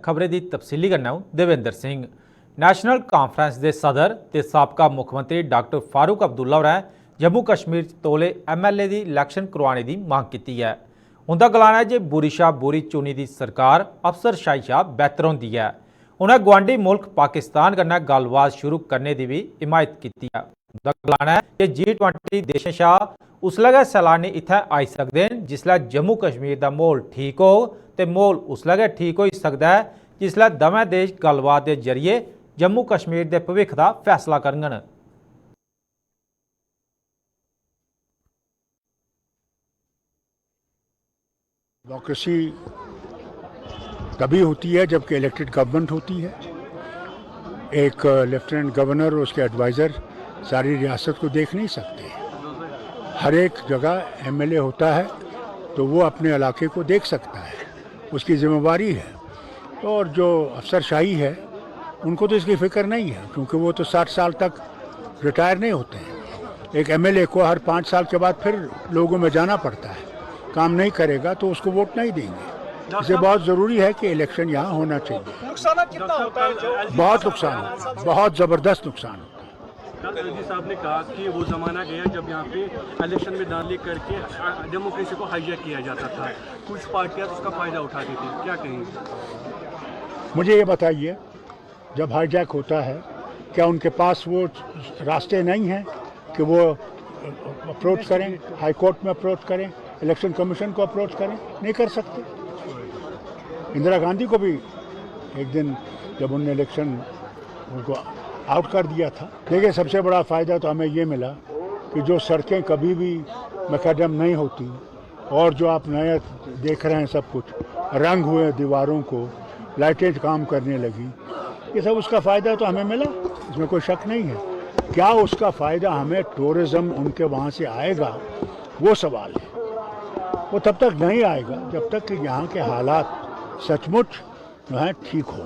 खबरें की तफसीली करना देवेंद्र सिंह। नैशनल कॉन्फ्रेंस के सदर ते साबका मुख्यमंत्री डॉक्टर फारूक अब्दुल्ला होरें जम्मू कश्मीर तौले MLA की इलैक्शन करवाने की मांग की है। उनका गलाना है कि बुरी शाह बुरी चुनी दी सरकार अफसरशाही शाह बेहतर होंदी है। उन्हें गुआढ़ी मुल्क पाकिस्तान कन्नै गलबात शुरू करने की भी हिमायत की है। उनका गलाना है कि G20 देशें शाह उसलै गै सैलानी इत्थै आई सकते हैं जिसलै जम्मू कश्मीर का माहौल ठीक हो तो माहौल उसलै गै ठीक हो सकता है जिसलै दवैं देश गलबात के जरिए जम्मू कश्मीर के भविख का फैसला करन। डेमोक्रेसी तभी होती है जबकि इलेक्टेड गवर्नमेंट होती है। एक लेफ्टिनेंट गवर्नर और उसके एडवाइज़र सारी रियासत को देख नहीं सकते। हर एक जगह MLA होता है तो वो अपने इलाके को देख सकता है, उसकी जिम्मेवारी है। और जो अफसरशाही है उनको तो इसकी फ़िक्र नहीं है, क्योंकि वो तो 60 साल तक रिटायर नहीं होते हैं। एक MLA को हर 5 साल के बाद फिर लोगों में जाना पड़ता है, काम नहीं करेगा तो उसको वोट नहीं देंगे। इसलिए बहुत ज़रूरी है कि इलेक्शन यहाँ होना चाहिए। नुकसान कितना होता है? बहुत नुकसान होता है, बहुत ज़बरदस्त नुकसान होता है। डॉक्टर जी साहब ने कहा कि वो ज़माना गया जब यहाँ पे इलेक्शन में दाखिल करके डेमोक्रेसी को हाईजैक किया जाता था। कुछ पार्टियाँ उसका फ़ायदा उठाती थी, क्या कहेंगे? मुझे ये बताइए, जब हाईजैक होता है क्या उनके पास वो रास्ते नहीं हैं कि वो अप्रोच करें, हाई कोर्ट में अप्रोच करें, इलेक्शन कमीशन को अप्रोच करें? नहीं कर सकते। इंदिरा गांधी को भी एक दिन जब उनने इलेक्शन उनको आउट कर दिया था। देखिए, सबसे बड़ा फ़ायदा तो हमें ये मिला कि जो सड़कें कभी भी मैकेडम नहीं होती और जो आप नया देख रहे हैं, सब कुछ रंग हुए दीवारों को, लाइटें काम करने लगी, ये सब उसका फ़ायदा तो हमें मिला, इसमें कोई शक नहीं है। क्या उसका फ़ायदा हमें टूरिज़्म उनके वहाँ से आएगा, वो सवाल है। वो तब तक नहीं आएगा जब तक कि यहाँ के हालात सचमुच जो है ठीक हो,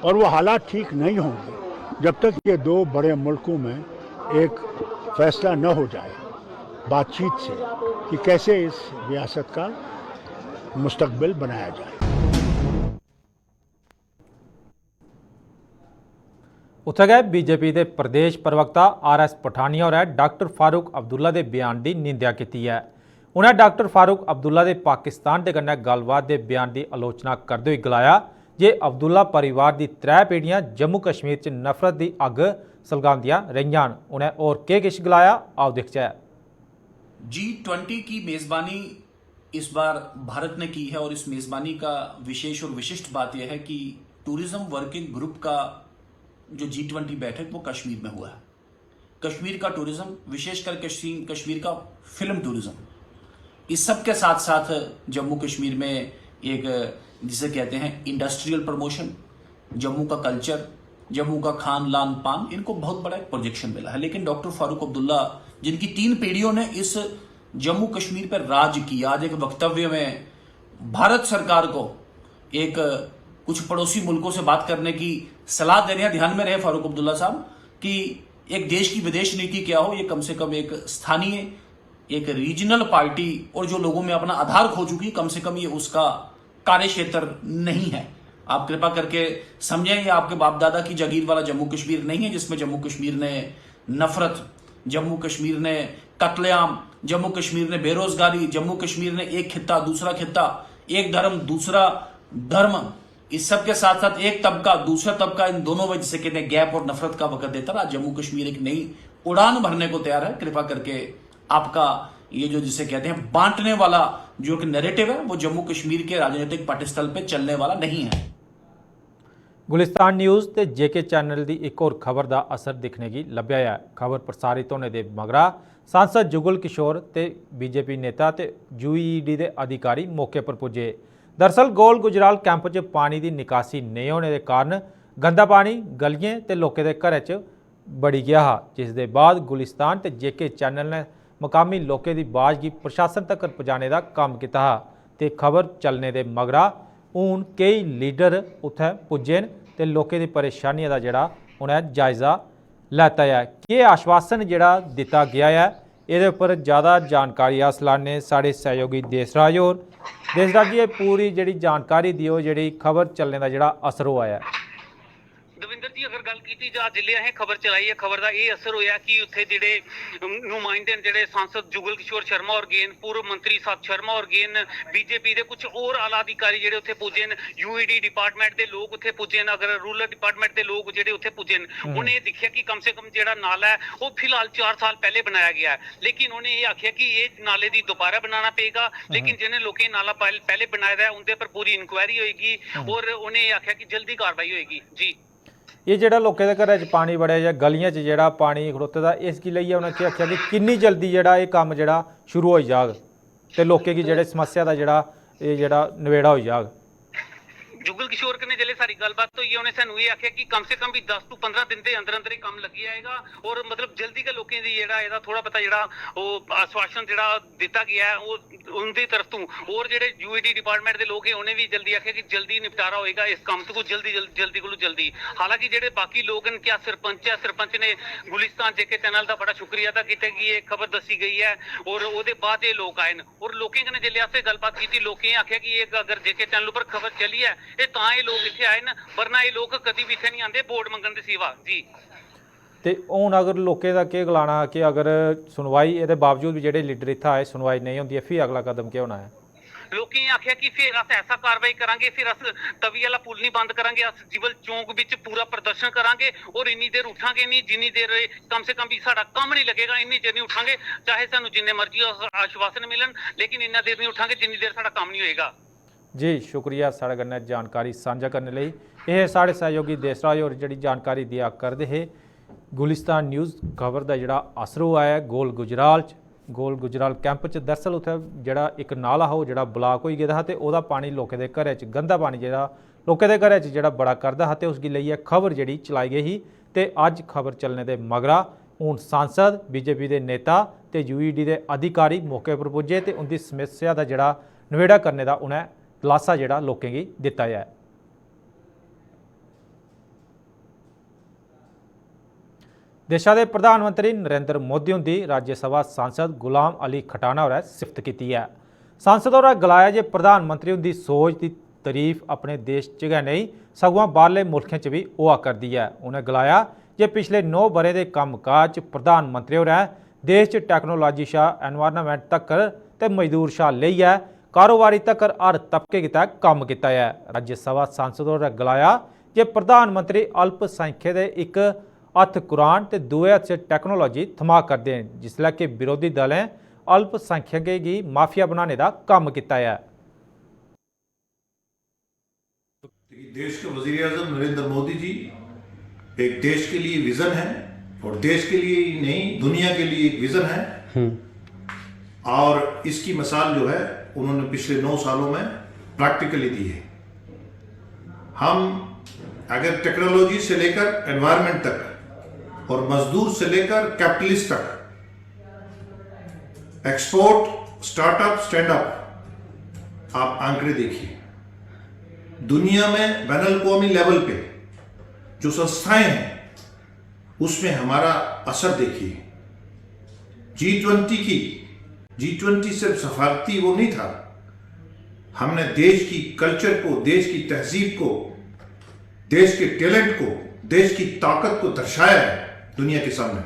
और वो हालात ठीक नहीं होंगे जब तक ये दो बड़े मुल्कों में एक फैसला न हो जाए बातचीत से कि कैसे इस रियासत का मुस्तकबिल बनाया जाए। उत्थे गए बीजेपी के प्रदेश प्रवक्ता RS पठानिया और डॉक्टर फारूक अब्दुल्ला के बयान की निंदा की है। उन्हें डॉक्टर फारूक अब्दुल्ला के पाकिस्तान के कन्नै गलबात के बयान की आलोचना करते हुए गलाया जे अब्दुल्ला परिवार की 3 पीढ़ियां जम्मू कश्मीर च नफरत की अग सलगांदियां रहियां। उन्हें और किश गलाया, आओ दिखचै। G20 की मेज़बानी इस बार भारत ने की है और इस मेज़बानी का विशेष और विशिष्ट बात यह है कि टूरिज्म वर्किंग ग्रुप का जो G20 बैठक वो कश्मीर में हुआ है। कश्मीर का टूरिज्म, विशेषकर कश्मीर का फिल्म टूरिज्म, इस सब के साथ साथ जम्मू कश्मीर में एक जिसे कहते हैं इंडस्ट्रियल प्रमोशन, जम्मू का कल्चर, जम्मू का खान लान पान, इनको बहुत बड़ा एक प्रोजेक्शन मिला है। लेकिन डॉक्टर फारूक अब्दुल्ला, जिनकी 3 पीढ़ियों ने इस जम्मू कश्मीर पर राज किया, आज एक वक्तव्य में भारत सरकार को एक कुछ पड़ोसी मुल्कों से बात करने की सलाह दे रहे हैं। ध्यान में रहे फारूक अब्दुल्ला साहब कि एक देश की विदेश नीति क्या हो, ये कम से कम एक स्थानीय, एक रीजनल पार्टी और जो लोगों में अपना आधार खो चुकी, कम से कम ये उसका कार्य क्षेत्र नहीं है। आप कृपा करके समझें, ये आपके बाप दादा की जागीर वाला जम्मू कश्मीर नहीं है जिसमें जम्मू कश्मीर ने नफरत, जम्मू कश्मीर ने कत्लेआम, जम्मू कश्मीर ने बेरोजगारी, जम्मू कश्मीर ने एक खित्ता दूसरा खित्ता, एक धर्म दूसरा धर्म, इस सब के साथ साथ एक तबका दूसरा तबका, इन दोनों में जिसे कहते हैं गैप और नफरत का वक्त देता रहा। जम्मू कश्मीर एक नई उड़ान भरने को तैयार है। कृपा करके आपका ये जो जिसे कहते हैं बांटने वाला जो एक नैरेटिव है वो जम्मू कश्मीर के राजनीतिक पटस्थल पे चलने वाला नहीं है। गुलिस्तान न्यूज़ ते JK चैनल की एक और खबर का असर दिखने की लभ्या है। खबर प्रसारित होने के मगरा सांसद जुगल किशोर ते बीजेपी नेता ते UED के अधिकारी मौके पर पुजे। दरअसल गोल गुजराल कैंप च पानी की निकासी नहीं होने के कारण गंदा पानी गलियां ते लोकें के घरें च बड़ी गया हा, जिस दे बाद गुलिस्तान ते JK चैनल ने मकामी लोकें की आवाज़ की प्रशासन तक पहुँचाने का काम किया ते खबर चलने के मगरा हूँ कई लीडर उत्थे पुजे ते लोकें की परेशानियों का जिहड़ा उन्हें जायज़ा लैता है। कि आश्वासन जिहड़ा दिता गया है, ये उपर ज़्यादा जानकारी हासल लाने साढ़े सहयोगी देसराज और देश राज जी पूरी जी जानकारी दियो जी खबर चलने का जोड़ा असर हुआ है। ਦਵਿੰਦਰ ਜੀ ਅਗਰ ਗੱਲ ਕੀਤੀ ਜਾ ਜ਼ਿਲ੍ਹੇ ਇਹ ਖਬਰ ਚਲਾਈ ਹੈ, ਖਬਰ ਦਾ ਇਹ ਅਸਰ ਹੋਇਆ ਕਿ ਉੱਥੇ ਜਿਹੜੇ ਨੁਮਾਇੰਦੇ ਜਿਹੜੇ ਸਾਂਸਦ ਜੁਗਲ ਕਿਸ਼ੋਰ ਸ਼ਰਮਾ ਔਰ ਗੇਨ, ਪੂਰਵ ਮੰਤਰੀ ਸਾਹਿਬ ਸ਼ਰਮਾ ਔਰ ਗੇਨ, ਬੀਜੇਪੀ ਦੇ ਕੁਝ ਹੋਰ ਆਲਾ ਅਧਿਕਾਰੀ ਜਿਹੜੇ ਉੱਥੇ ਪੁੱਜੇ ਨੇ, ਯੂਈਡੀ ਡਿਪਾਰਟਮੈਂਟ ਦੇ ਲੋਕ ਉੱਥੇ ਪੁੱਜੇ ਨੇ, ਅਗਰ ਰੂਰਲ ਡਿਪਾਰਟਮੈਂਟ ਦੇ ਲੋਕ ਜਿਹੜੇ ਉੱਥੇ ਪੁੱਜੇ ਨੇ, ਉਹਨੇ ਇਹ ਦੇਖਿਆ ਕਿ ਕਮ ਸੇ ਕਮ ਜਿਹੜਾ ਨਾਲਾ ਹੈ ਉਹ ਫਿਲਹਾਲ 4 ਸਾਲ ਪਹਿਲੇ ਬਣਾਇਆ ਗਿਆ ਹੈ, ਲੇਕਿਨ ਉਹਨੇ ਇਹ ਆਖਿਆ ਕਿ ਇਹ ਨਾਲੇ ਦੀ ਦੁਬਾਰਾ ਬਣਾਉਣਾ ਪਏਗਾ, ਲੇਕਿन ਜਿਹਨੇ ਲੋਕਾਂ ਨਾਲਾ ਪਹਿਲੇ ਬਣਾਇਆ ਹੈ ਉਹਦੇ पर पूरी इंक्वायरी होएगी और उन्हें आख्या कि जल्दी कार्रवाई होएगी जी। ये जोड़ा लोगों के घर पानी बड़े या गलियां जो पानी खड़ोते का इसकी लिए उन्होंने आख्या कि कितनी जल्दी जोड़ा ये काम जोड़ा शुरू हो जाग तो लोगों की जोड़े समस्या का जोड़ा नवेड़ा हो जाग। जुगल किशोर ने जल्दी सारी गलबात तो ये उन्हें सानू ये आख्या कि कम से कम भी 10 to 15 दिन के अंदर अंदर ही काम लगी जाएगा और मतलब जल्दी के लोगों की जेड़ा थोड़ा पता जेड़ा वो आश्वासन जेड़ा दिता गया है वो उनकी तरफ तो और जेड़े यूईडी डिपार्टमेंट के लोग हैं उन्हें भी जल्दी आख्या कि जल्दी निपटारा होएगा इस काम को जल्दी। हालांकि जेड़े बाकी लोग हैं, क्या सरपंच है, सरपंच ने गुलिस्तान जेके चैनल का बड़ा शुक्रिया अदा किया कि ये खबर दसी गई है और उसके बाद ये लोग आए और लोगों ने जल्दी गलबात की, लोगों आख्या कि ये अगर जेके चैनल पर खबर चली है ये लोग इत्थे आए न, वरना ये लोग कभी भी इत्थे नहीं आते वोट मंगन दे सिवा जी। तो हुण अगर लोगों का क्या गलाना कि अगर सुनवाई ये बावजूद भी जोड़े लीडर इत्थे आए सुनवाई नहीं होती है फिर अगला कदम क्या होना है? लोगों ने आख्या कि फिर अस ऐसा कार्रवाई करांगे, फिर अस तवी वाला पुल नहीं बंद करांगे, अस सिविल चौक विच पूरा प्रदर्शन करांगे और इन्नी देर उठांगे नहीं जिन्नी देर कम से कम भी साडा काम नहीं लगेगा, इन्नी देर नहीं उठांगे चाहे सानू जिन्ने मर्जी आश्वासन मिलन, लेकिन इन्ना देर नहीं उठांगे जिन्नी देर साडा काम नहीं होएगा जी। शुक्रिया साढ़े कन्नै जानकारी साझा करने लई। यह साढ़े सहयोगी देसराज और जी जानकारी दिया करते हैं गुलिस्तान न्यूज़ खबर का जोड़ा असर हुआ है गोल गुजराल कैंप च। दरअसल उत्थे जोड़ा एक नाला हो जोड़ा ब्लॉक हो गया था तो वह पानी लोगों के घर गंदा पानी जोड़ा लोगों के घर जोड़ा बड़ा करता है तो उसकी लिए खबर जी चलाई गई तो अज खबर चलने के मगरा हूँ सांसद बीजेपी के नेता तो यूईडी के अधिकारी मौके पर पुजे तो उनकी समस्या का जोड़ा नवेड़ा करने का उन्हें दिलासा जोड़ा लोगों की दिता है। देशा के प्रधानमंत्री नरेंद्र मोदी उनकी राज्यसभा सांसद गुलाम अली खटाना और सिफत की है। सांसद और गलाया जे प्रधानमंत्री उनकी सोच की तारीफ अपने देश च गै नहीं सगों बाहरले मुल्कों च भी हुआ करती है। उन्हें गलाया जे पिछले 9 बरे के कामकाज प्रधानमंत्री और देश च टैक्नोलॉजी शाह एनवायरनमेंट तक तो मजदूर शाह लेइयै कारोबारी तक हर तबके की काम किया है। राज्यसभा सांसद और गलाया जे प्रधानमंत्री अल्पसंख्यक के एक हथ कुरान तो दूए हथ से टैक्नोलॉजी थमा करते हैं जिसलै कि विरोधी दलें अल्पसंख्यकें की माफिया बनाने का काम किया है। देश के वजीर आज़म नरेंद्र मोदी जी एक देश के लिए विजन है और देश के लिए ही नहीं दुनिया के लिए एक विजन है और इसकी मिसाल जो है उन्होंने पिछले 9 सालों में प्रैक्टिकली दी है। हम अगर टेक्नोलॉजी से लेकर एनवायरनमेंट तक और मजदूर से लेकर कैपिटलिस्ट तक, एक्सपोर्ट स्टार्टअप स्टैंड अप, आप आंकड़े देखिए दुनिया में बैनुल-अक़वामी लेवल पे जो संस्थाएं हैं उसमें हमारा असर देखिए। G20 सिर्फ सफारती वो नहीं था, हमने देश की कल्चर को, देश की तहजीब को, देश के टैलेंट को, देश की ताकत को दर्शाया है दुनिया के सामने।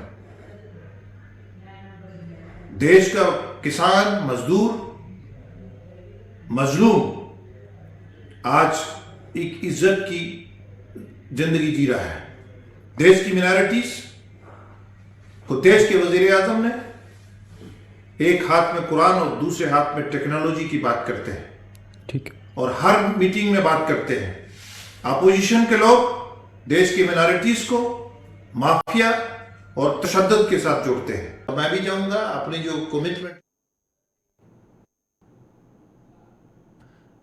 देश का किसान, मजदूर, मजलूम आज एक इज्जत की जिंदगी जी रहा है। देश की मिनॉरिटीज को देश के वजीर आजम ने एक हाथ में कुरान और दूसरे हाथ में टेक्नोलॉजी की बात करते हैं, ठीक, और हर मीटिंग में बात करते हैं। अपोजिशन के लोग देश की मिनॉरिटीज को माफिया और तशद्दुद के साथ जोड़ते हैं। तो मैं भी चाहूंगा अपनी जो कमिटमेंट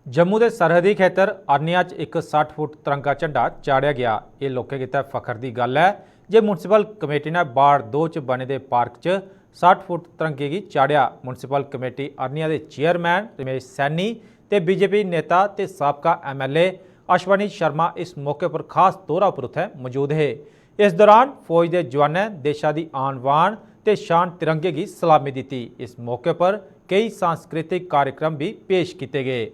जम्मू के सरहदी खेतर अरनिया एक 60 फुट तिरंगा झंडा चाढ़िया गया। ये लोगों की फखर की गल है जे म्यूनसिपल कमेटी ने वार्ड 2 च बने दे पार्क च 60 फुट तिरंगे की चाढ़िया। म्यूनसिपल कमेटी अरनिया के चेयरमैन रमेश सैनी ते बीजेपी नेता ते साबका MLA अश्वनी शर्मा इस मौके पर खास तौर पर उत्थे मौजूद है। इस दौरान फौज के जवानों देशा की आन बान ते शान तिरंगे की सलामी दी। इस मौके पर कई सांस्कृतिक कार्यक्रम भी पेश किए गए।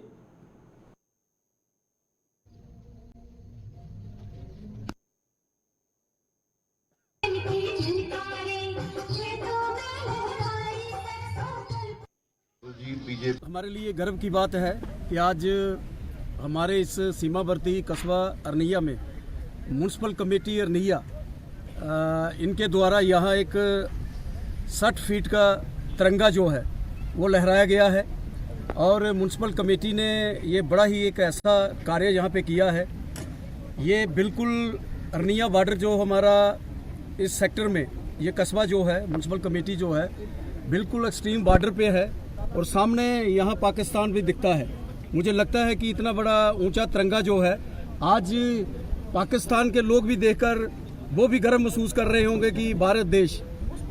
कीजिए। हमारे लिए गर्व की बात है कि आज हमारे इस सीमावर्ती कस्बा अरनिया में म्यूनसिपल कमेटी अरनिया इनके द्वारा यहाँ एक 60 फीट का तिरंगा जो है वो लहराया गया है और म्यूनसिपल कमेटी ने ये बड़ा ही एक ऐसा कार्य यहाँ पे किया है। ये बिल्कुल अरनिया बॉर्डर जो हमारा इस सेक्टर में ये कस्बा जो है म्यूनसिपल कमेटी जो है बिल्कुल एक्सट्रीम बॉर्डर पे है और सामने यहाँ पाकिस्तान भी दिखता है। मुझे लगता है कि इतना बड़ा ऊंचा तिरंगा जो है आज पाकिस्तान के लोग भी देखकर वो भी गर्व महसूस कर रहे होंगे कि भारत देश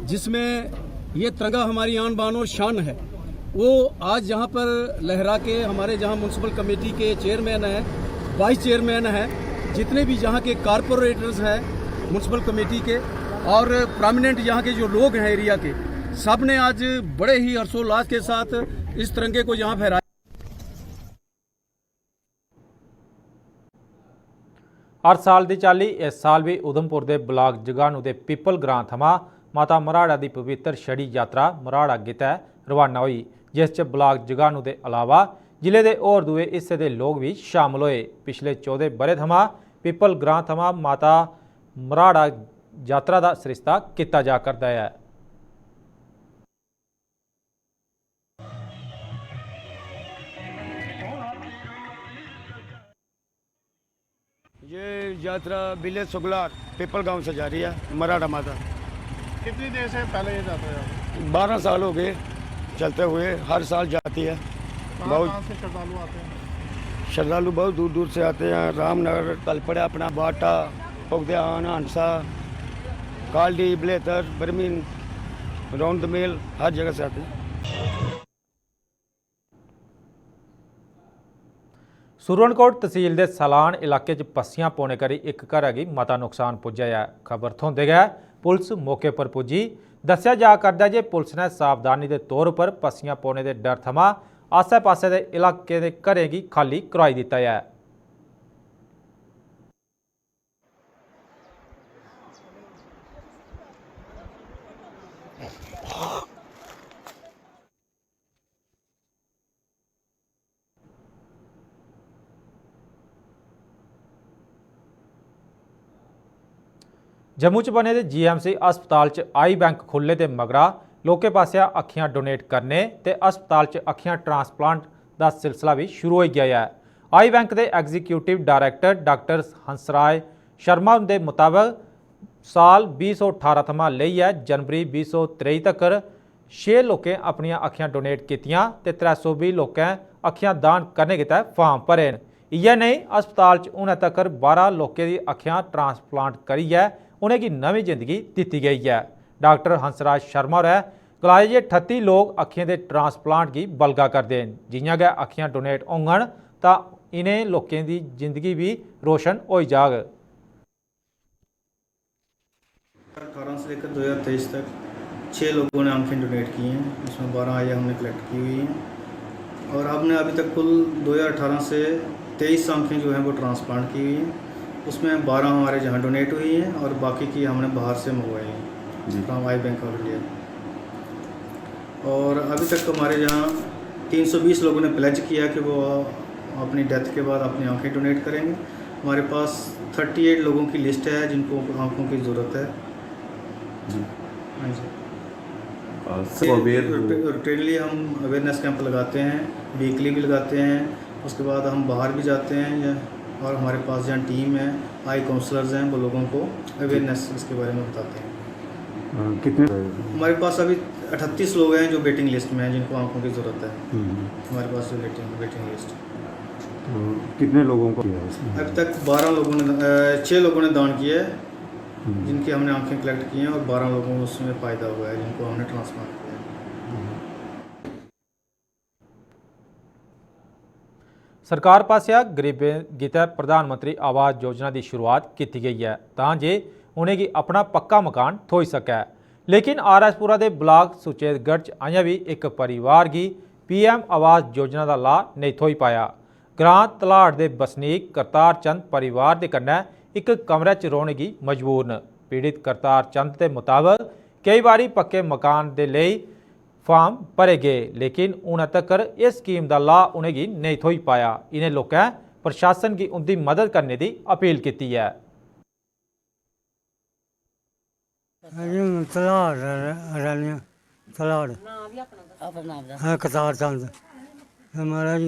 जिसमें ये तिरंगा हमारी आन बान और शान है वो आज यहाँ पर लहरा के हमारे जहाँ म्यूनसिपल कमेटी के चेयरमैन हैं, वाइस चेयरमैन हैं, जितने भी यहाँ के कारपोरेटर्स हैं म्यूनसिपल कमेटी के और प्रोमिनेंट यहाँ के जो लोग हैं एरिया के, सब ने आज बड़े ही हर्षोल्लास के साथ इस तिरंगे को यहाँ फहराया। हर साल की चाली इस साल भी उधमपुर के ब्लॉक जगानू के पीपल ग्रां थमा माता मराड़ा की पवित्र छड़ी यात्रा मराड़ा गितै रवाना हुई, जिस च ब्लॉक जगानू के अलावा जिले के होर दुए हिस्से के लोग भी शामिल हुए। पिछले 14 बरे थमा पीपल ग्रां थमा माता मराड़ा यात्रा का सरिस्ता किया जा करता है। ये यात्रा विलेज सुगलार पीपल गांव से जा रही है मराठा माता। कितनी देर से पहले ये जाता है? 12 साल हो गए चलते हुए, हर साल जाती है। बहुत से श्रद्धालु आते हैं? श्रद्धालु बहुत दूर दूर से आते हैं। रामनगर, कलपड़ा, अपना बाटा, पुगद्यान, हंसा, कालडी, बलेतर, बरमीन, रौंद मेल, हर जगह से आते हैं। सुरनकोट तहसील के सलान इलाके च पस्सियां पौने करी एक घर की मता नुकसान पुज्जा है। खबर थोंदे गै पुलिस मौके पर पुजी। दस्या जा करदा जे पुलिस ने सावधानी के तौर पर पस्सियां पौने के डर थमा आसे पासे के इलाके के घरें की खाली करवाई दिता है। जम्मू च बने दे GMC अस्पताल च आई बैंक खुलने के मगरा लोकें पासिया अखियां डोनेट करने ते अस्पताल च अखियां ट्रांसप्लांट का सिलसिला भी शुरू हो गया है। आई बैंक के executive director doctor Hansraj Sharma के मुताबिक साल 2018 थमां लेइयै जनवरी 2023 तक 6 लोकें अपन अखियां डोनेट कीतियां ते 320 लोकें अखियां दान करने गितै फार्म भरे। इयै नहीं अस्पताल च हुण तक 12 लोकें दी अखियां ट्रांसप्लांट करियै उन्हें नवी जिंदगी दी गई है। डॉक्टर हंसराज शर्मा होरें गलाया जे 38 लोग अखियों के ट्रांसप्लांट की बलगा करते हैं। जियां गै अखियां डोनेट होंगन तां इन्हें लोगों की जिंदगी भी रोशन हो जाग। 18 से लेकर 2023 तक 6 लोगों ने आंखें डोनेट की हैं, उसमें 12 आइयाँ हमने कलेक्ट की हुई हैं और हमने अभी तक कुल 2018 से 23 आंखें जो हैं वो ट्रांसप्लांट की हुई हैं। उसमें 12 हमारे जहाँ डोनेट हुई हैं और बाकी की हमने बाहर से मंगवाई हैं from I bank of India. और अभी तक हमारे यहाँ 320 लोगों ने प्लेज किया कि वो अपनी डेथ के बाद अपनी आंखें डोनेट करेंगे। हमारे पास 38 लोगों की लिस्ट है जिनको आंखों की ज़रूरत है। हाँ जी, रूटीनली हम अवेयरनेस कैंप लगाते हैं, वीकली भी लगाते हैं, उसके बाद हम बाहर भी जाते हैं और हमारे पास जहाँ टीम है, आई काउंसलर्स हैं, वो लोगों को अवेयरनेस इसके बारे में बताते हैं। कितने हमारे पास अभी 38 लोग हैं जो वेटिंग लिस्ट में हैं जिनको आंखों की ज़रूरत है। हमारे पास जो वेटिंग लिस्ट। तो कितने लोगों को किया इसमें? अभी तक 6 लोगों ने दान किया है जिनकी हमने आंखें कलेक्ट की हैं और 12 लोगों को उसमें फ़ायदा हुआ है जिनको हमने ट्रांसप्लांट किया है। सरकार पासिया गरीबें गितै प्रधानमंत्री आवास योजना की शुरुआत की गई है तां जे उन्हें अपना पक्का मकान थ्होई सकै। लेकिन RS-पुरा के ब्लॉक सुचेतगढ़ च अजें भी एक परिवार की PM आवास योजना का लाभ नहीं थ्होई पाया। ग्रां तलाड़ के बसनीक करतार चंद परिवार के कन्नै एक कमरे च रौहने की मजबूर न। पीड़ित करतार चंद के मुताबिक कई बारी पक्के मकान के लिए फार्म भरे गए, लेकिन हूं तक इस स्कीम का लाभ उन्हें नहीं थोई पाया। इन्हें लोगों प्रशासन की उनकी मदद करने की अपील की है। कतार चंद महाराज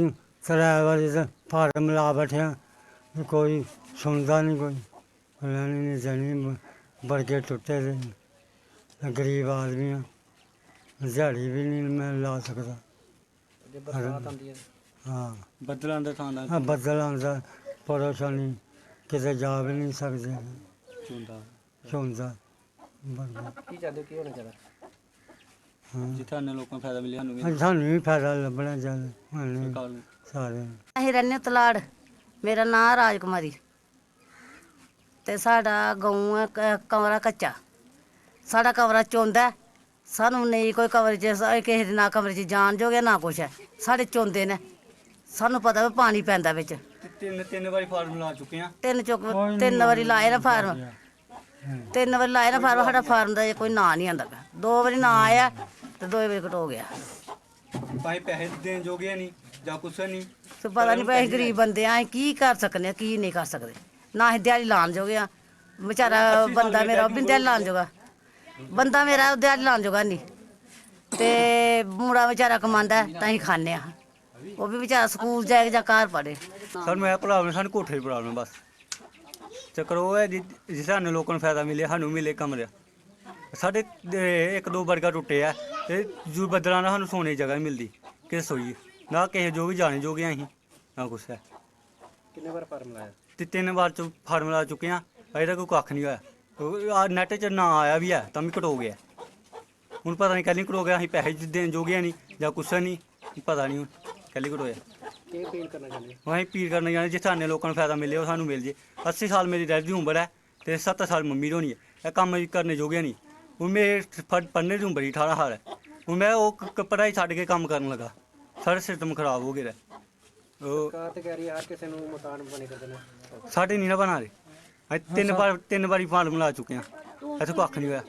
त्रै बारी फार्म ला बैठे, कोई सुनता नहीं, कोई लैनी नहीं देनी, बरगे टुटे दे, गरीब आदमी हाँ, दिहाड़ी भी नहीं मैं ला सकता। हाँ बदल आंदा परेशानी, किते जा भी नहीं सकते, चुनता सानू भी फायदा लभना चाहिए सारे। ਅਸੀਂ ਰਹਿੰਦੇ ਤਲਾੜ, ਮੇਰਾ ਨਾਂ ਰਾਜਕੁਮਾਰੀ ਤੇ ਸਾਡਾ ਗਊ ਹੈ ਕਮਰਾ ਕੱਚਾ, ਸਾਡਾ ਕਮਰਾ ਚੋਂਦਾ, ਸਾਨੂੰ ਨਹੀਂ ਕੋਈ ਕਮਰੇ 'ਚ ਕਿਸੇ ਦੇ ਨਾ ਕਮਰੇ 'ਚ ਜਾਣ ਜੋਗੇ ਨਾ ਕੁਛ ਹੈ, ਸਾਡੇ ਚੋਂਦੇ ਨੇ, ਸਾਨੂੰ ਪਤਾ ਵੀ ਪਾਣੀ ਪੈਂਦਾ ਵਿੱਚ। ਤਿੰਨ ਵਾਰੀ ਫਾਰਮ ਲਾ ਚੁੱਕੇ ਆ, ਤਿੰਨ ਵਾਰੀ ਲਾਏ ਨਾ ਫਾਰਮ, ਸਾਡਾ ਫਾਰਮ ਦਾ ਕੋਈ ਨਾਂ ਨਹੀਂ ਆਉਂਦਾ ਪਿਆ, 2 ਵਾਰੀ ਨਾਂ ਆਇਆ ਤੇ 2 ਵਾਰੀ ਕਟ ਹੋ ਗਿਆ। ਭਾਈ ਪੈਸੇ ਦੇਣ ਜੋਗੇ ਨਹੀਂ ਜਾਂ ਕੁਛ ਨਹੀਂ, ਤੇ ਪਤਾ ਨਹੀਂ ਭਾਈ ਗਰੀਬ ਬੰਦੇ ਆ, ਅਸੀਂ ਕੀ ਕਰ ਸਕਦੇ ਆ ਕੀ ਨਹੀਂ ਕਰ ਸਕਦੇ, ਨਾ ਅਸੀਂ ਦਿਹਾੜੀ ਲਾਉਣ ਜੋਗੇ ਆ, ਵਿਚਾਰਾ ਬੰਦਾ ਮੇਰਾ ਉਹ ਵੀ ਦਿਹਾੜੀ ਲਾਉਣ ਜੋਗਾ, ਬੰਦਾ ਮੇਰਾ ਦਿਹਾੜੀ ਲਾਉਣ ਜੋਗਾ ਨਹੀਂ, ਤੇ ਮੁੰਡਾ ਵਿਚਾਰਾ ਕਮਾਉਂਦਾ ਤਾਂ ਅਸੀਂ ਖਾਂਦੇ ਆ, ਉਹ ਵੀ ਵਿਚਾਰਾ ਸਕੂਲ ਜਾਏ ਜਾਂ ਘਰ ਪੜ੍ਹੇ। ਸਾਨੂੰ ਇਹ ਪ੍ਰੋਬਲਮ, ਸਾਨੂੰ ਕੋਠੇ ਦੀ ਪ੍ਰੋਬਲਮ ਬਸ। ਚੱਕਰ ਉਹ ਹੈ ਜੀ ਸਾਨੂੰ ਲੋਕਾਂ ਨੂੰ ਫਾਇਦਾ ਮਿਲੇ, ਸਾਨੂੰ ਮਿਲੇ ਕਮਰੇ, ਸਾਡੇ 1-2 ਬਰਗਾ ਟੁੱਟੇ ਆ, ਤੇ ਜੂ ਬੱਦਲਾਂ ਨਾਲ ਸਾਨੂੰ ਸੋਨੇ ਦੀ ਜਗ੍ਹਾ ਨਹੀਂ ਮਿਲਦੀ ਕਿ ਸੋਈਏ, ਨਾ ਕਿਸੇ ਜੋ ਵੀ ਜਾਣੇ ਜੋਗੇ ਅਸੀਂ ਨਾ ਕੁਛ ਹੈ। कितने बार फार्म लाया? ਤੇ 3 ਵਾਰ ਚ ਫਾਰਮ ਲਾ ਚੁੱਕੇ ਆ, ਅਜੇ ਤੱਕ ਕੋਈ ਕੱਖ ਨਹੀਂ ਹੋਇਆ। ਆ ਨੈਟ 'ਚ ਨਾ ਆਇਆ ਵੀ ਹੈ ਤਾਂ ਵੀ ਘਟੋ ਗਿਆ, ਹੁਣ ਪਤਾ ਨਹੀਂ ਕੱਲ੍ਹ ਘਟੋ ਗਿਆ, ਅਸੀਂ ਪੈਸੇ ਦੇਣ ਜੋਗੇ ਨਹੀਂ ਜਾਂ ਕੁਛ ਨਹੀਂ, ਪਤਾ ਨਹੀਂ ਹੁਣ ਕੱਲ੍ਹ ਘਟੋਇਆ। क्या अपील करना चाहते हैं? ਅਸੀਂ ਅਪੀਲ ਕਰਨਾ ਚਾਹੁੰਦੇ ਜੇ ਸਾਨੂੰ ਲੋਕਾਂ ਨੂੰ ਫਾਇਦਾ ਮਿਲੇ ਉਹ ਸਾਨੂੰ ਮਿਲ ਜੇ। 80 ਸਾਲ ਮੇਰੀ ਡੈਡੀ ਦੀ ਉਮਰ ਹੈ ਤੇ 70 ਸਾਲ ਮੰਮੀ ਦੀ ਹੋਣੀ ਹੈ, ਇਹ ਕੰਮ ਕਰਨੇ ਜੋਗੇ ਨਹੀਂ। ਹੁਣ ਮੇਰੇ ਪੜ੍ਹਨੇ ਦੀ ਉਮਰ ਹੀ 18 ਸਾਲ ਹੈ, ਹੁਣ ਮੈਂ ਉਹ ਪੜ੍ਹਾਈ ਛੱਡ ਕੇ ਕੰਮ ਕਰਨ ਲੱਗਾ, ਸਾਰਾ ਸਿਸਟਮ ਖਰਾਬ ਹੋ ਗਿਆ। ਉਹ सरकार तो कह रही है हर किसी को मकान बने कर देना, ਸਾਡੇ ਨਹੀਂ ਨਾ ਬਣਾ ਰਹੇ, ਅਸੀਂ 3 ਵਾਰੀ ਫਾਰਮ ਲਾ ਚੁੱਕੇ ਹਾਂ, ਇੱਥੇ ਕੱਖ ਨਹੀਂ ਹੋਇਆ।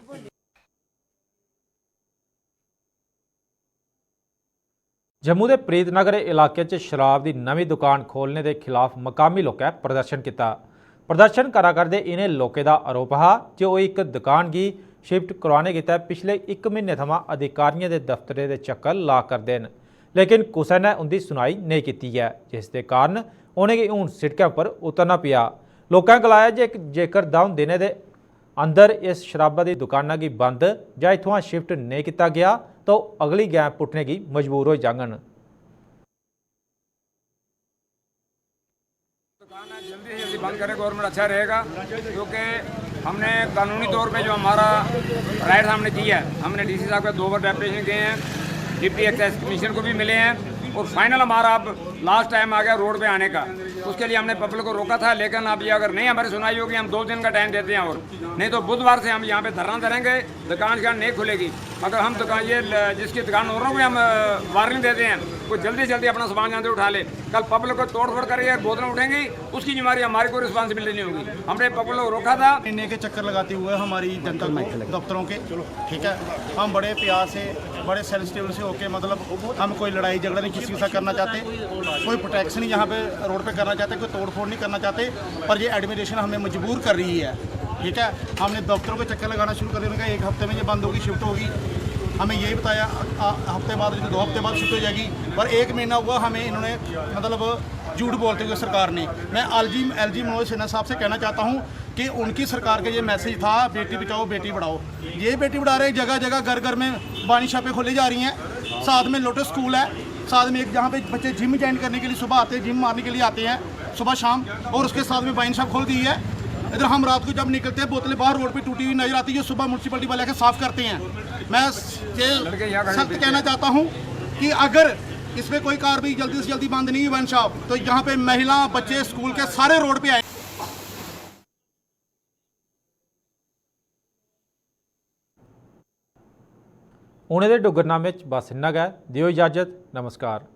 जम्मू के प्रीतनगर इलाके च शराब की नवी दुकान खोलने के खिलाफ मकामी लोगों प्रदर्शन किया। प्रदर्शन करा करते इन्हें लोगों का आरोप है जो एक दुकान की शिफ्ट करवाने गितै पिछले 1 महीने थमां अधिकारियों के दफ्तरे के चक्कर ला करते हैं, लेकिन किसी ने उनकी सुनाई नहीं की है, जिसके कारण उन्हें हूँ सिड़कों पर उतरना पिया। लोगों गलाया जेकर 10 दिनों के अंदर इस शराबा की दुकाना की बंद या इतों शिफ्ट नहीं किया गया तो अगली गैं पुटने की मजबूर हो जांगन। दुकान जल्दी से जल्दी बंद करे गवर्नमेंट, अच्छा रहेगा, क्योंकि हमने कानूनी तौर पे जो हमारा राइट हमने दिया है, हमने डीसी साहब का 2 बार डेप्यूटेशन किए हैं, डिप्टी एक्साइज कमीशन को भी मिले हैं, और फाइनल हमारा अब लास्ट टाइम आ गया रोड पे आने का। उसके लिए हमने पब्लिक को रोका था, लेकिन अब ये अगर नहीं हमारी सुनाई होगी हम 2 दिन का टाइम देते हैं, और नहीं तो बुधवार से हम यहाँ पे धरना करेंगे, दुकान नहीं खुलेगी। अगर हम दुकान ये जिसकी दुकान ओनरों को हम वार्निंग देते हैं वो जल्दी से जल्दी अपना सामान यहाँ से उठा ले, कल पब्लिक को तोड़ फोड़ करेंगे, बोतलें उठेंगी, उसकी जिम्मेदारी हमारी कोई रिस्पॉन्सिबिलिटी नहीं होगी। हमने पब्लिक को रोका था। महीने के चक्कर लगाते हुए हमारी जनता को दफ्तरों के, ठीक है, हम बड़े प्यार से बड़े सेंसिटिव से होके, मतलब हम कोई लड़ाई झगड़ा नहीं किसी के साथ करना चाहते, कोई प्रोटेक्शन यहाँ पे रोड पे करना चाहते, कोई तोड़ फोड़ नहीं करना चाहते, पर ये एडमिनिस्ट्रेशन हमें मजबूर कर रही है, ठीक है। हमने दफ्तरों के चक्कर लगाना शुरू कर दिया, 1 हफ्ते में ये बंद होगी, शिफ्ट होगी, हमें यही बताया हफ्ते बाद 2 हफ्ते बाद शिफ्ट हो जाएगी, पर 1 महीना हुआ हमें इन्होंने मतलब झूठ बोलते हुए सरकार ने। मैं एलजी मनोज सिन्हा साहब से कहना चाहता हूँ कि उनकी सरकार का ये मैसेज था बेटी बचाओ बेटी बढ़ाओ, ये बेटी बढ़ा रहे, जगह जगह घर घर में बानी शॉपें खोली जा रही हैं, साथ में लोटस स्कूल है, साथ में एक जहाँ पे बच्चे जिम ज्वाइन करने के लिए सुबह आते हैं, जिम मारने के लिए आते हैं सुबह शाम, और उसके साथ में वाइन शॉप खोल दी है। इधर हम रात को जब निकलते हैं बोतलें बाहर रोड पे टूटी हुई नजर आती है, सुबह म्यूनसिपलिटी वाले आके साफ करते हैं। मैं ये सख्त कहना चाहता हूँ कि अगर इसमें कोई कार्रवाई जल्दी से जल्दी बंद नहीं हुई वाइन शॉप, तो यहाँ पे महिला बच्चे स्कूल के सारे रोड पे आए। हुणे दे डुगरनामे च बस इन्ना गै, दिओ इजाजत, नमस्कार।